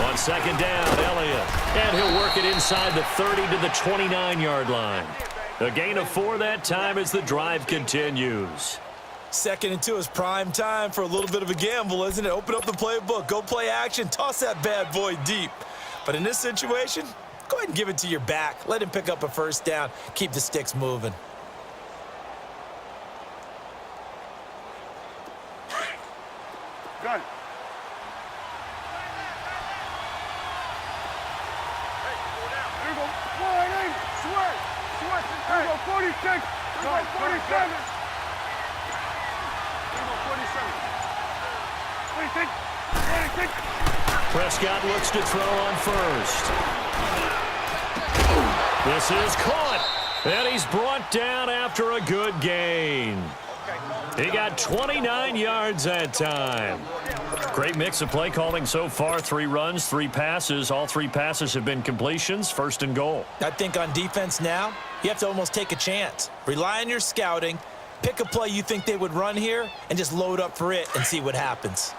On second down, Elliott. And he'll work it inside the 30 to the 29-yard line. A gain of 4 that time as the drive continues. 2nd and 2 is prime time for a little bit of a gamble, isn't it? Open up the playbook, go play action, toss that bad boy deep. But in this situation, go ahead and give it to your back. Let him pick up a first down. Keep the sticks moving. Gun. Here we go. 46. Here we go. 47. Prescott looks to throw on first. This is caught, and he's brought down after a good gain. He got 29 yards that time. Great mix of play calling so far. 3 runs, 3 passes. All 3 passes have been completions. 1st and goal. I think on defense now, you have to almost take a chance. Rely on your scouting. Pick a play you think they would run here and just load up for it and see what happens.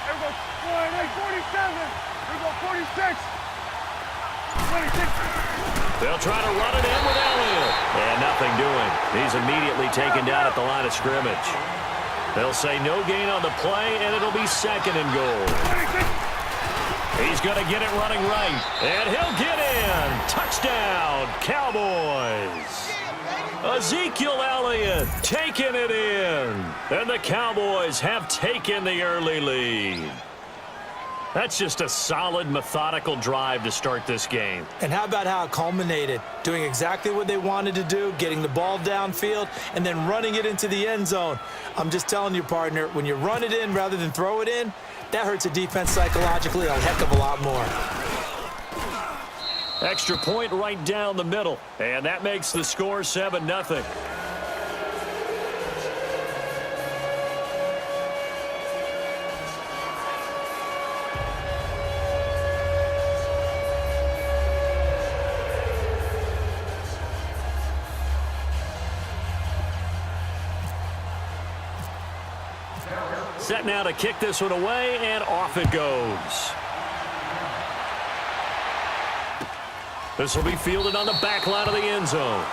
Here we go. 47. Here we go. 46. 26. They'll try to run it in with Elliott. And nothing doing. He's immediately taken down at the line of scrimmage. They'll say no gain on the play, and it'll be 2nd and goal. He's going to get it running right. And he'll get in. Touchdown, Cowboys. Ezekiel Elliott taking it in. And the Cowboys have taken the early lead. That's just a solid, methodical drive to start this game. And how about how it culminated? Doing exactly what they wanted to do, getting the ball downfield, and then running it into the end zone. I'm just telling you, partner, when you run it in rather than throw it in, that hurts a defense psychologically a heck of a lot more. Extra point right down the middle. And that makes the score 7-0. Set now to kick this one away, and off it goes. This will be fielded on the back line of the end zone.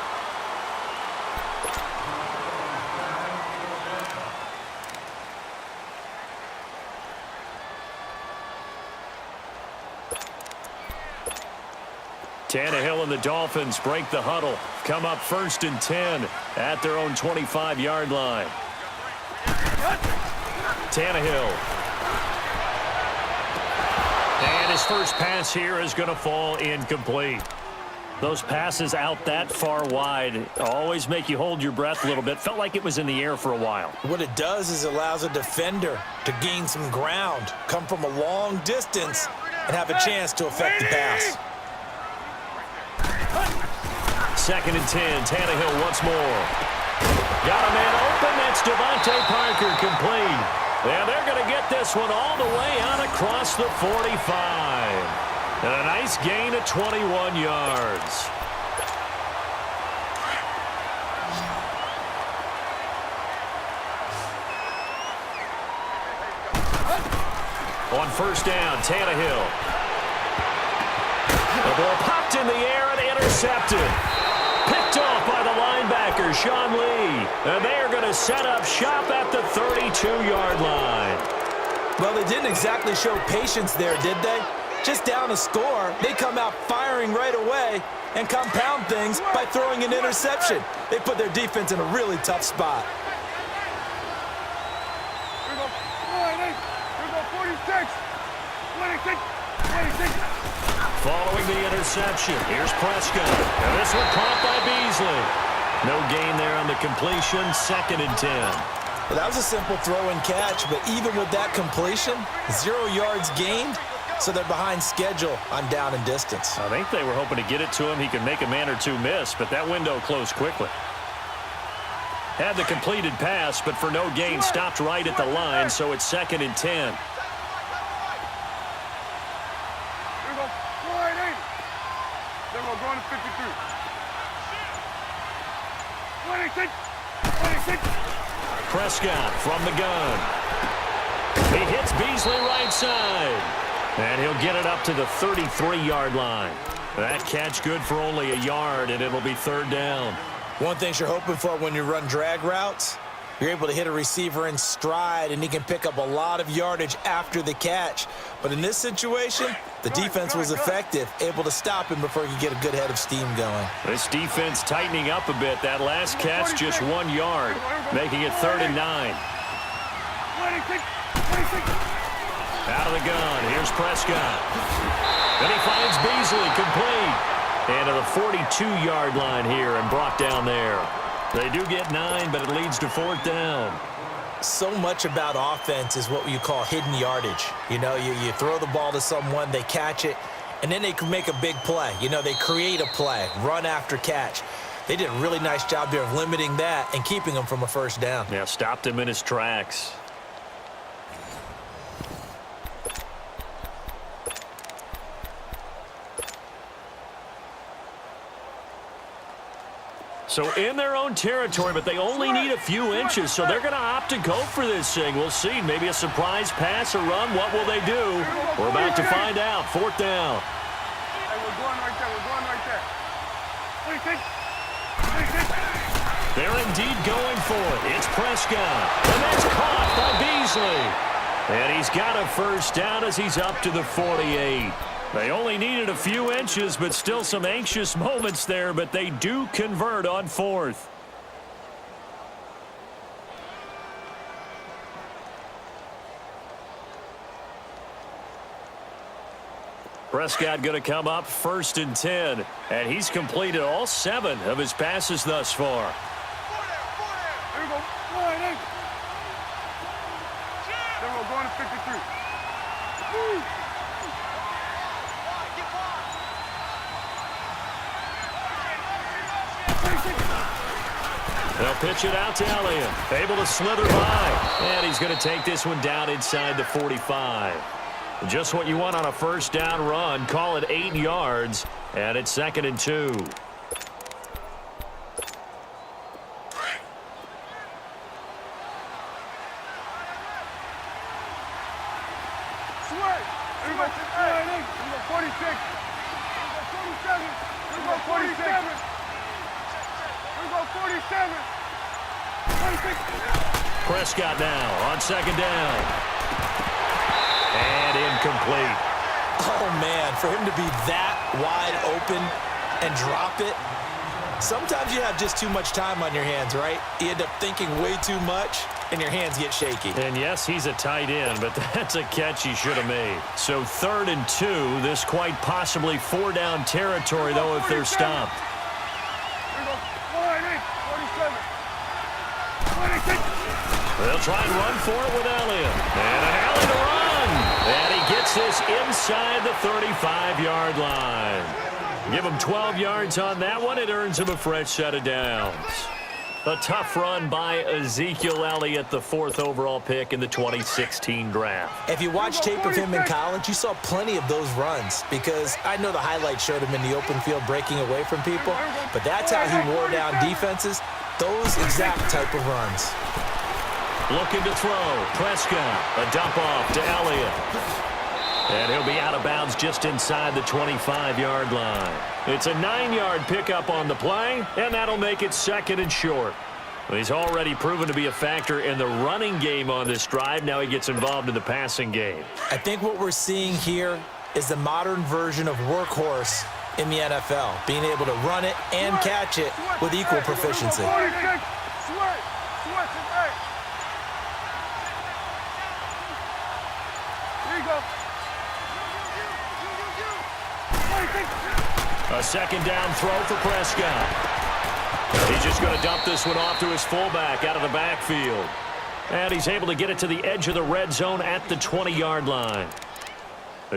Tannehill and the Dolphins break the huddle. Come up 1st and 10 at their own 25-yard line. Tannehill. And his first pass here is going to fall incomplete. Those passes out that far wide always make you hold your breath a little bit. Felt like it was in the air for a while. What it does is it allows a defender to gain some ground, come from a long distance, and have a chance to affect the pass. 2nd and 10. Tannehill once more. Got a man open. That's Devontae Parker complete. And they're going to get this one all the way out across the 45. And a nice gain of 21 yards. On 1st down, Tannehill. The ball popped in the air and intercepted. Picked off by the linebacker, Sean Lee. And they are going to set up shop at the 32-yard line. Well, they didn't exactly show patience there, did they? Just down a score, they come out firing right away and compound things by throwing an interception. They put their defense in a really tough spot. Here we go. 46. 26. 26. Following the interception, here's Prescott. And this one caught by Beasley. No gain there on the completion, 2nd and 10. Well, that was a simple throw and catch, but even with that completion, 0 yards gained, so they're behind schedule on down and distance. I think they were hoping to get it to him. He could make a man or two miss, but that window closed quickly. Had the completed pass, but for no gain, stopped right at the line, so it's 2nd and 10. Here we go. 480. Then we'll go on to 53. 26. 26. Prescott from the gun. He hits Beasley right side. And he'll get it up to the 33-yard line. That catch good for only a yard, and it'll be 3rd down. One thing you're hoping for when you run drag routes, you're able to hit a receiver in stride, and he can pick up a lot of yardage after the catch. But in this situation, the defense was effective, able to stop him before he could get a good head of steam going. This defense tightening up a bit. That last catch just 1 yard, making it 3rd and 9. 26. 26. Out of the gun, here's Prescott. Then he finds Beasley, complete. And to the 42-yard line here and brought down there. They do get 9, but it leads to 4th down. So much about offense is what you call hidden yardage. You know, you throw the ball to someone, they catch it, and then they can make a big play. You know, they create a play, run after catch. They did a really nice job there of limiting that and keeping him from a 1st down. Yeah, stopped him in his tracks. So in their own territory, but they only need a few inches, so they're going to opt to go for this thing. We'll see. Maybe a surprise pass or run. What will they do? We're about to find out. 4th down. Hey, we're going right there. We're going right there. 26. 26. They're indeed going for it. It's Prescott. And that's caught by Beasley. And he's got a 1st down as he's up to the 48. They only needed a few inches, but still some anxious moments there, but they do convert on 4th. Prescott going to come up 1st and 10, and he's completed all 7 of his passes thus far. Here we go. 480. Then we'll go on to 53. Woo. They'll pitch it out to Elliott. Able to slither by. And he's going to take this one down inside the 45. Just what you want on a 1st down run. Call it 8 yards. And it's 2nd and 2. Sweat. Here we go. 46. Here we go. 47. Here we go. 47. Here we go. 47. 26. Prescott now on 2nd down. And incomplete. Oh, man, for him to be that wide open and drop it, sometimes you have just too much time on your hands, right? You end up thinking way too much, and your hands get shaky. And yes, he's a tight end, but that's a catch he should have made. So 3rd and 2, this quite possibly 4-down territory, though, if they're stopped. Here we go. 47. 26. They'll try and run for it with Elliott. And an alley to run. And he gets this inside the 35-yard line. Give him 12 yards on that one. It earns him a fresh set of downs. A tough run by Ezekiel Elliott, the 4th overall pick in the 2016 draft. If you watch tape of him in college, you saw plenty of those runs because I know the highlights showed him in the open field breaking away from people, but that's how he wore down defenses, those exact type of runs. Looking to throw. Prescott. A dump off to Elliott. And he'll be out of bounds just inside the 25-yard line. It's a 9-yard pickup on the play, and that'll make it 2nd and short. He's already proven to be a factor in the running game on this drive. Now he gets involved in the passing game. I think what we're seeing here is the modern version of workhorse in the NFL, being able to run it and catch it with equal proficiency. 46. Here you go. A 2nd down throw for Prescott. He's just going to dump this one off to his fullback out of the backfield. And he's able to get it to the edge of the red zone at the 20-yard line.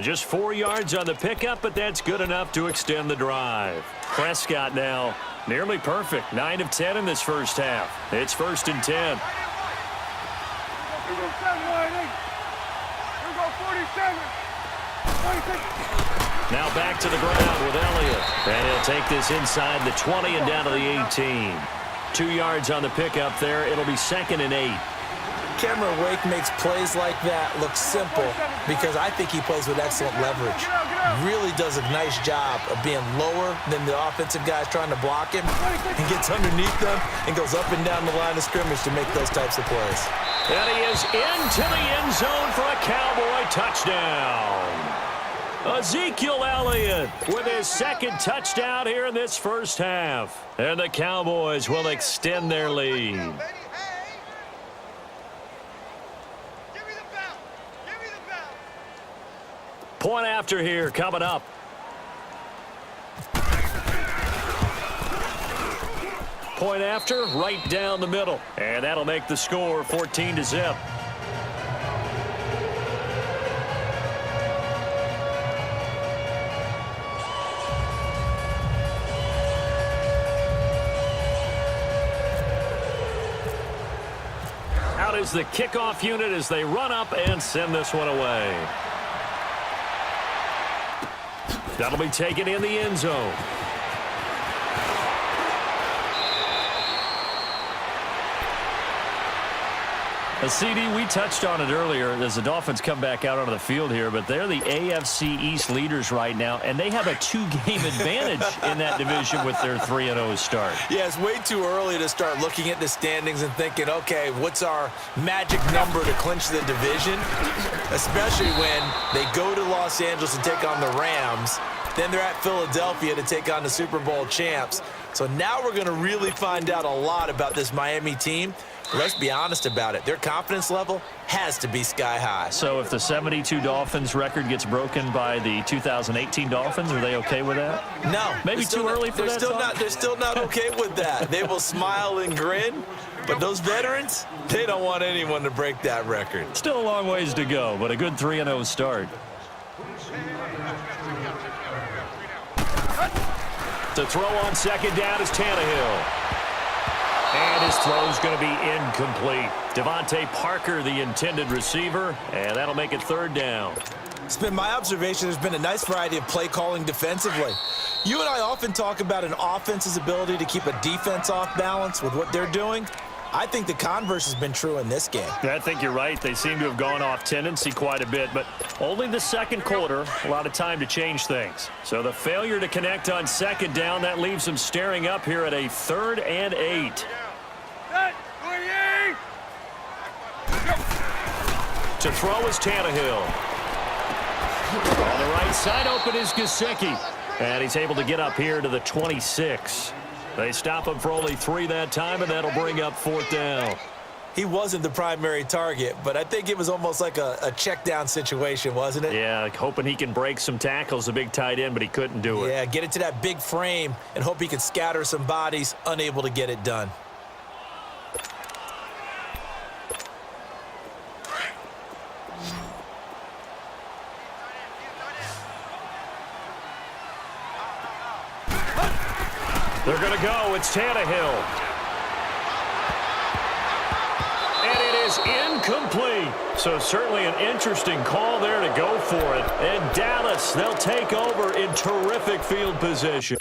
Just 4 yards on the pickup, but that's good enough to extend the drive. Prescott now nearly perfect. 9 of 10 in this first half. It's 1st and 10. Now back to the ground with Elliott. And he'll take this inside the 20 and down to the 18. 2 yards on the pickup there. It'll be 2nd and 8. Cameron Wake makes plays like that look simple because I think he plays with excellent leverage. Really does a nice job of being lower than the offensive guys trying to block him and gets underneath them and goes up and down the line of scrimmage to make those types of plays. And he is into the end zone for a Cowboy touchdown. Ezekiel Elliott with his 2nd touchdown here in this first half. And the Cowboys will extend their lead. Point after here coming up. Point after right down the middle. And that'll make the score 14-0. Out is the kickoff unit as they run up and send this one away. That'll be taken in the end zone. CD, we touched on it earlier as the Dolphins come back out onto the field here, but they're the AFC East leaders right now, and they have a 2-game advantage in that division with their 3-0 start. Yeah, it's way too early to start looking at the standings and thinking, okay, what's our magic number to clinch the division? Especially when they go to Los Angeles and take on the Rams. Then they're at Philadelphia to take on the Super Bowl champs. So now we're going to really find out a lot about this Miami team. Let's be honest about it. Their confidence level has to be sky high. So if the 72 Dolphins record gets broken by the 2018 Dolphins, are they okay with that? No. Maybe too early for that? They're still not okay with that. They will smile and grin. But those veterans, they don't want anyone to break that record. Still a long ways to go, but a good 3-0 start. To throw on 2nd down is Tannehill. And his throw is going to be incomplete. Devontae Parker, the intended receiver, and that'll make it 3rd down. It's been my observation there's been a nice variety of play calling defensively. You and I often talk about an offense's ability to keep a defense off balance with what they're doing. I think the converse has been true in this game. I think you're right. They seem to have gone off tendency quite a bit, but only the 2nd quarter, a lot of time to change things. So the failure to connect on 2nd down, that leaves them staring up here at a 3rd and 8. To throw is Tannehill. On the right side, open is Gesicki. And he's able to get up here to the 26. They stop him for only 3 that time, and that'll bring up 4th down. He wasn't the primary target, but I think it was almost like a check down situation, wasn't it? Yeah, like hoping he can break some tackles, a big tight end, but he couldn't do it. Yeah, get it to that big frame and hope he can scatter some bodies, unable to get it done. They're going to go. It's Tannehill. And it is incomplete. So certainly an interesting call there to go for it. And Dallas, they'll take over in terrific field position.